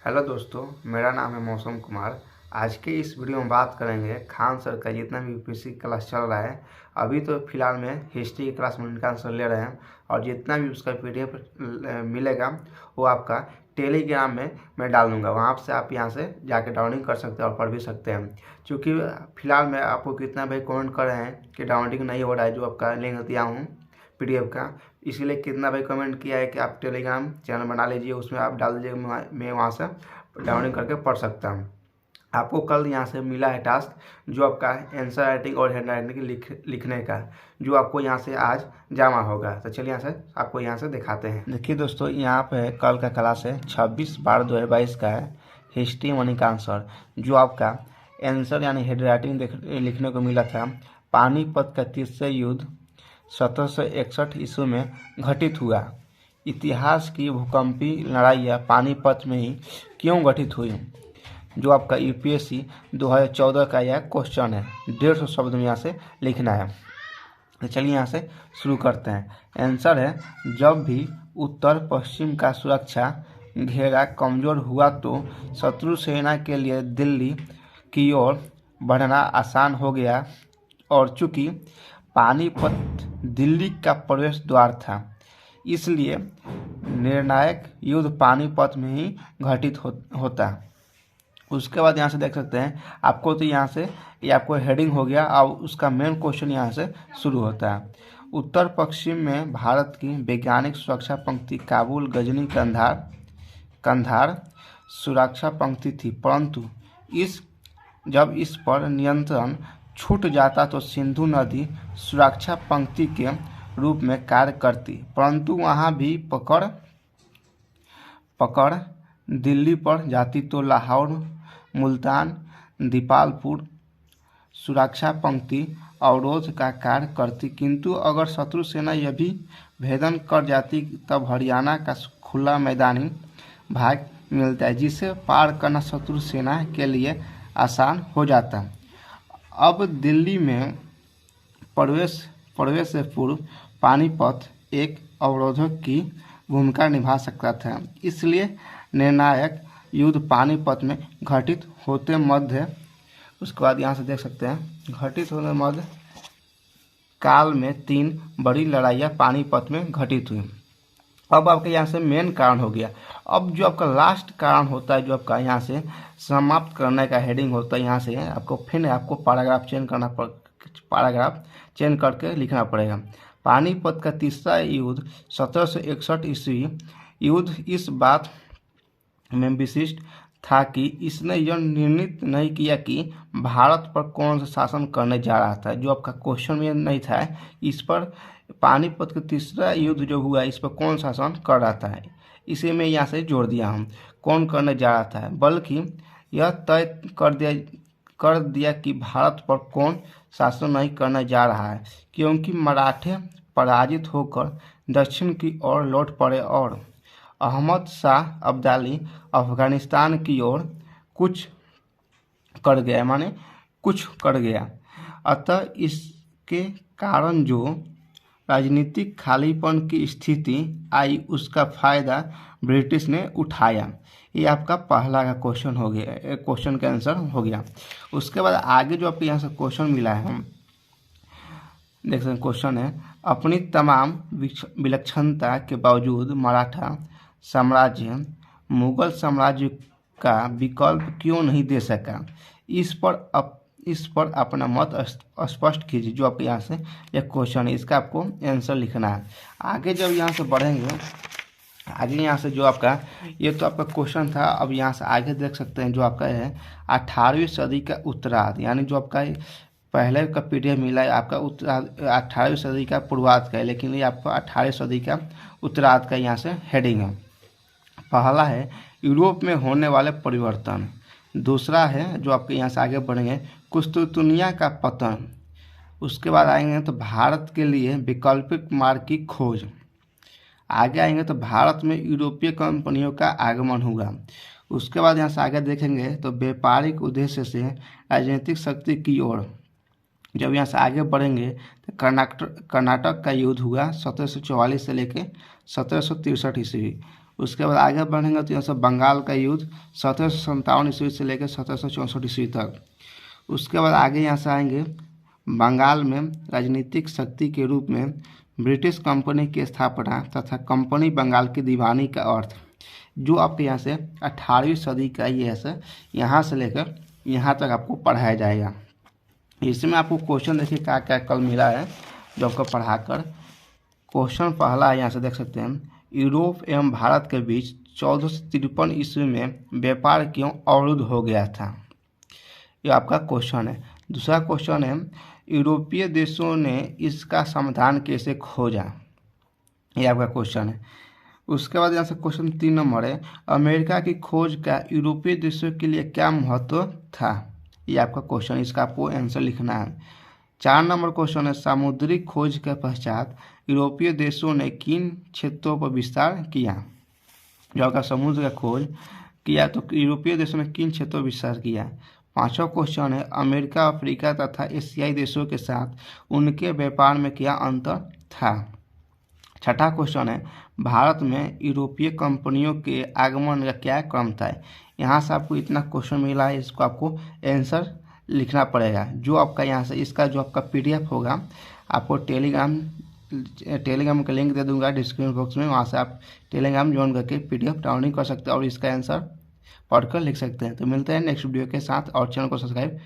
Hello दोस्तों, मेरा नाम है मौसम कुमार। आज के इस वीडियो में बात करेंगे खान सर का जितना भी यूपीएससी क्लास चल रहा है। अभी तो फिलहाल में हिस्ट्री की क्लास में उनका आंसर ले रहे हैं और जितना भी उसका पीडीएफ मिलेगा वो आपका टेलीग्राम में मैं डाल दूंगा। वहाँ से आप यहाँ से जाके डाउनलोडिंग कर सकते हैं और पढ़ भी सकते हैं। क्योंकि फिलहाल मैं आपको कितना भाई कमेंट कर रहे हैं कि डाउनलोडिंग नहीं हो रहा है, जो आपका लिंक दिया हूँ पीडीएफ का, इसीलिए कितना भाई कमेंट किया है कि आप टेलीग्राम चैनल बना लीजिए, उसमें आप डाल दीजिए, मैं वहाँ से डाउनलोड करके पढ़ सकता हूँ। आपको कल यहाँ से मिला है टास्क, जो आपका आंसर राइटिंग और हैंड राइटिंग लिखने का, जो आपको यहाँ से आज जमा होगा। तो चलिए यहाँ से आपको यहाँ से दिखाते हैं। देखिए दोस्तों, यहाँ पे कल का क्लास है 26/12/2022 का है हिस्ट्री मनी का आंसर, जो आपका आंसर यानी हैंड राइटिंग लिखने को मिला था। पानीपत का तीसरा युद्ध 1761 ईस्वी में घटित हुआ। इतिहास की भूकंपी लड़ाइयाँ पानीपत में ही क्यों घटित हुई, जो आपका यूपीएससी 2014 का यह क्वेश्चन है। 150 शब्द में यहाँ से लिखना है। तो चलिए यहाँ से शुरू करते हैं। आंसर है, जब भी उत्तर पश्चिम का सुरक्षा घेरा कमजोर हुआ तो शत्रु सेना के लिए दिल्ली की ओर बढ़ना आसान हो गया, और चूंकि पानीपत दिल्ली का प्रवेश द्वार था, इसलिए निर्णायक युद्ध पानीपत में ही घटित होता। उसके बाद यहाँ से देख सकते हैं आपको, तो यहाँ से ये आपको हेडिंग हो गया और उसका मेन क्वेश्चन यहाँ से शुरू होता है। उत्तर पश्चिम में भारत की वैज्ञानिक सुरक्षा पंक्ति काबुल, गजनी, कंधार सुरक्षा पंक्ति थी, परंतु जब इस पर नियंत्रण छूट जाता तो सिंधु नदी सुरक्षा पंक्ति के रूप में कार्य करती, परंतु वहाँ भी पकड़ दिल्ली पर जाती तो लाहौर, मुल्तान, दीपालपुर सुरक्षा पंक्ति अवरोध का कार्य करती। किंतु अगर शत्रु सेना यह भी भेदन कर जाती तब हरियाणा का खुला मैदानी भाग मिलता है, जिसे पार करना शत्रु सेना के लिए आसान हो जाता। अब दिल्ली में प्रवेश से पूर्व पानीपत एक अवरोधक की भूमिका निभा सकता था, इसलिए निर्णायक युद्ध पानीपत में घटित होते मध्य, उसके बाद यहाँ से देख सकते हैं घटित होने मध्य काल में 3 बड़ी लड़ाइयाँ पानीपत में घटित हुई। अब आपके यहाँ से मेन कारण हो गया। अब जो आपका लास्ट कारण होता है, जो आपका यहाँ से समाप्त करने का हेडिंग होता है, यहाँ से आपको फिर आपको पैराग्राफ चेंज करके लिखना पड़ेगा। पानीपत का तीसरा युद्ध 1761 ईस्वी युद्ध इस बात में विशिष्ट था कि इसने यह निर्णित नहीं किया कि भारत पर कौन सा शासन करने जा रहा था, जो आपका क्वेश्चन में नहीं था। इस पर पानीपत का तीसरा युद्ध जो हुआ, इस पर कौन शासन कर रहा था, इसे मैं यहाँ से जोड़ दिया हूँ कौन करने जा रहा था, बल्कि यह तय कर दिया कि भारत पर कौन शासन नहीं करने जा रहा है, क्योंकि मराठे पराजित होकर दक्षिण की ओर लौट पड़े और अहमद शाह अब्दाली अफगानिस्तान की ओर कुछ कर गया। अतः इसके कारण जो राजनीतिक खालीपन की स्थिति आई, उसका फायदा ब्रिटिश ने उठाया। ये आपका पहला का क्वेश्चन हो गया, क्वेश्चन का आंसर हो गया। उसके बाद आगे जो आपको यहाँ से क्वेश्चन मिला है, देख सकते हैं क्वेश्चन है, अपनी तमाम विलक्षणता के बावजूद मराठा साम्राज्य मुगल साम्राज्य का विकल्प क्यों नहीं दे सका, इस पर अपना मत स्पष्ट कीजिए। जो आपके यहाँ से यह क्वेश्चन है, इसका आपको आंसर लिखना है। आगे जब यहाँ से बढ़ेंगे, आगे यहाँ से जो आपका ये तो आपका क्वेश्चन था। अब यहाँ से आगे देख सकते हैं जो आपका है 18वीं सदी का उत्तरार्ध, यानी जो आपका पहले का पीडीएफ मिला है आपका 18वीं सदी का पूर्वार्ध का है, लेकिन ये आपका 18वीं सदी का उत्तरार्ध का यहाँ से हेडिंग है। पहला है यूरोप में होने वाले परिवर्तन, दूसरा है जो आपके यहाँ से आगे बढ़ेंगे कुस्तुतुनिया का पतन, उसके बाद आएंगे तो भारत के लिए वैकल्पिक मार्ग की खोज, आगे आएंगे तो भारत में यूरोपीय कंपनियों का आगमन हुआ। उसके बाद यहाँ से आगे देखेंगे तो व्यापारिक उद्देश्य से राजनीतिक शक्ति की ओर। जब यहाँ से आगे बढ़ेंगे तो कर्नाटक का युद्ध हुआ 1744 से लेकर 1763 ईस्वी। उसके बाद आगे बढ़ेंगे तो यहाँ से बंगाल का युद्ध 1757 ईस्वी से लेकर 1764 ईस्वी तक। उसके बाद आगे यहाँ से आएंगे बंगाल में राजनीतिक शक्ति के रूप में ब्रिटिश कंपनी की स्थापना तथा कंपनी बंगाल की दीवानी का अर्थ, जो आपके यहाँ से 18वीं सदी का ये है, यहाँ से लेकर यहाँ तक आपको पढ़ाया जाएगा। इसमें आपको क्वेश्चन देखिए क्या क्या कल मिला है जो आपको पढ़ाकर। क्वेश्चन पहला है, यहाँ से देख सकते हैं, यूरोप एवं भारत के बीच 1453 ईस्वी में व्यापार क्यों अवरुद्ध हो गया था, ये आपका क्वेश्चन है। दूसरा क्वेश्चन है, यूरोपीय देशों ने इसका समाधान कैसे खोजा, ये आपका क्वेश्चन है। उसके बाद यहाँ से क्वेश्चन 3 नंबर है, अमेरिका की खोज का यूरोपीय देशों के लिए क्या महत्व था, ये आपका क्वेश्चन, इसका आपको आंसर लिखना है। 4 नंबर क्वेश्चन है, सामुद्रिक खोज के पश्चात यूरोपीय देशों ने किन क्षेत्रों पर विस्तार किया, जो आपका समुद्र का खोज किया तो यूरोपीय देशों ने किन क्षेत्रों पर विस्तार किया। 5वां क्वेश्चन है, अमेरिका, अफ्रीका तथा एशियाई देशों के साथ उनके व्यापार में क्या अंतर था। 6वां क्वेश्चन है, भारत में यूरोपीय कंपनियों के आगमन का क्या क्रम था। यहाँ से आपको इतना क्वेश्चन मिला है, इसको आपको आंसर लिखना पड़ेगा। जो आपका यहाँ से इसका जो आपका PDF होगा आपको टेलीग्राम का लिंक दे दूंगा डिस्क्रिप्शन बॉक्स में, वहाँ से आप टेलीग्राम ज्वाइन करके PDF डाउनलोड कर सकते हैं और इसका आंसर पढ़कर लिख सकते हैं। तो मिलते हैं नेक्स्ट वीडियो के साथ और चैनल को सब्सक्राइब